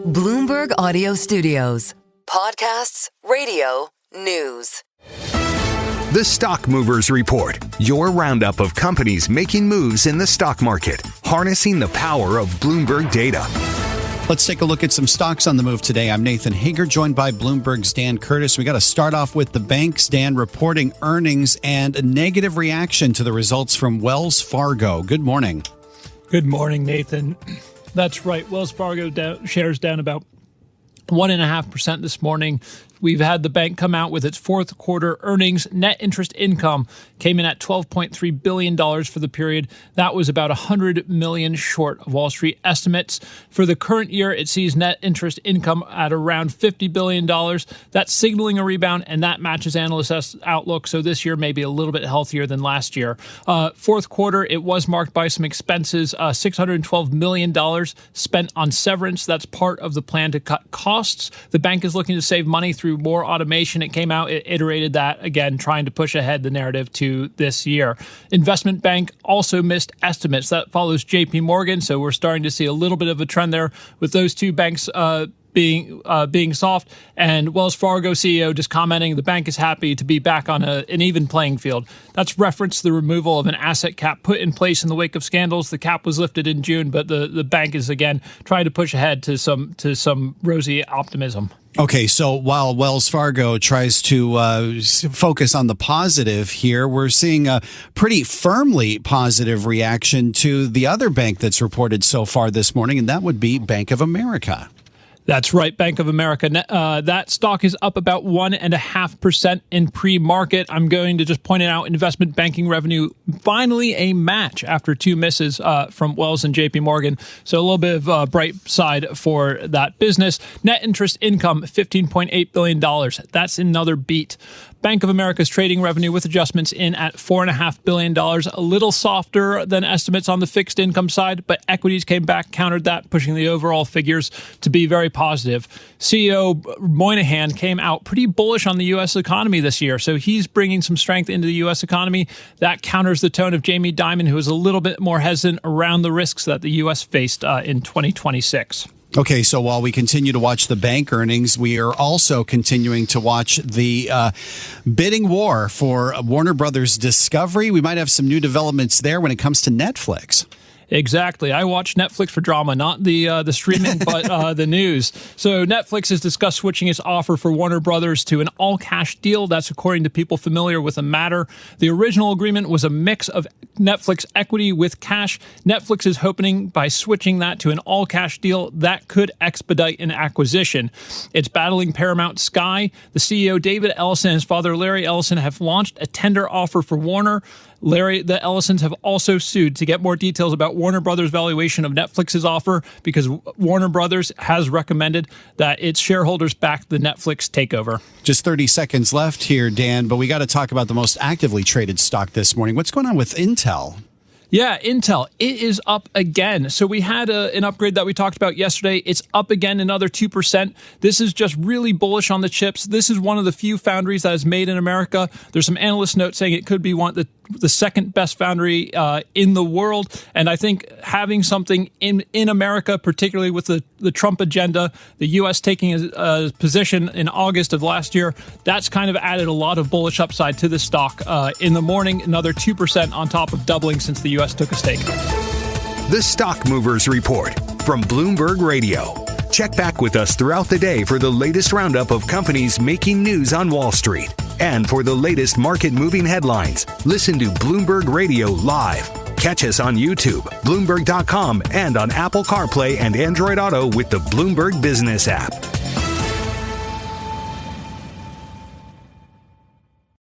Bloomberg Audio Studios. Podcasts, radio, news. The Stock Movers Report, your roundup of companies making moves in the stock market, harnessing the power of Bloomberg data. Let's take a look at some stocks on the move today. I'm Nathan Hager, joined by Bloomberg's Dan Curtis. We got to start off with the banks, Dan, reporting earnings and a negative reaction to the results from Wells Fargo. Good morning. Good morning, Nathan. That's right. Wells Fargo shares down about 1.5% this morning. We've had the bank come out with its fourth quarter earnings. Net interest income came in at $12.3 billion for the period. That was about $100 million short of Wall Street estimates. For the current year, it sees net interest income at around $50 billion. That's signaling a rebound, and that matches analysts' outlook. So this year may be a little bit healthier than last year. Fourth quarter, it was marked by some expenses, $612 million spent on severance. That's part of the plan to cut costs. The bank is looking to save money through more automation. It came out, it iterated that again, trying to push ahead the narrative to this year. Investment bank also missed estimates. That follows JP Morgan. So we're starting to see a little bit of a trend there with those two banks being soft, and Wells Fargo CEO just commenting the bank is happy to be back on an even playing field. That's referenced the removal of an asset cap put in place in the wake of scandals. The cap was lifted in June, but the bank is again trying to push ahead to some rosy optimism. Okay, so while Wells Fargo tries to focus on the positive here, we're seeing a pretty firmly positive reaction to the other bank that's reported so far this morning, and that would be Bank of America. That's right, Bank of America. That stock is up about 1.5% in pre-market. I'm going to just point it out, investment banking revenue, finally a match after two misses from Wells and JP Morgan. So a little bit of a bright side for that business. Net interest income, $15.8 billion. That's another beat. Bank of America's trading revenue with adjustments in at $4.5 billion, a little softer than estimates on the fixed income side, but equities came back, countered that, pushing the overall figures to be very positive. CEO Moynihan came out pretty bullish on the U.S. economy this year, so he's bringing some strength into the U.S. economy. That counters the tone of Jamie Dimon, who is a little bit more hesitant around the risks that the U.S. faced in 2026. Okay, so while we continue to watch the bank earnings, we are also continuing to watch the bidding war for Warner Brothers Discovery. We might have some new developments there when it comes to Netflix. Exactly. I watch Netflix for drama, not the streaming, but the news. So Netflix has discussed switching its offer for Warner Brothers to an all-cash deal. That's according to people familiar with the matter. The original agreement was a mix of Netflix equity with cash. Netflix is hoping by switching that to an all-cash deal, that could expedite an acquisition. It's battling Paramount Sky. The CEO, David Ellison, and his father, Larry Ellison, have launched a tender offer for Warner. The Ellisons have also sued to get more details about Warner Brothers' valuation of Netflix's offer because Warner Brothers has recommended that its shareholders back the Netflix takeover. Just 30 seconds left here, Dan, but we got to talk about the most actively traded stock this morning. What's going on with Intel? Yeah, Intel, it is up again. So we had an upgrade that we talked about yesterday. It's up again another 2%. This is just really bullish on the chips. This is one of the few foundries that is made in America. There's some analyst notes saying it could be the second best foundry in the world. And I think having something in America, particularly with the Trump agenda, the U.S. taking a position in August of last year, that's kind of added a lot of bullish upside to the stock. In the morning, another 2% on top of doubling since the U.S. took a stake. The Stock Movers Report from Bloomberg Radio. Check back with us throughout the day for the latest roundup of companies making news on Wall Street. And for the latest market-moving headlines, listen to Bloomberg Radio live. Catch us on YouTube, Bloomberg.com, and on Apple CarPlay and Android Auto with the Bloomberg Business app.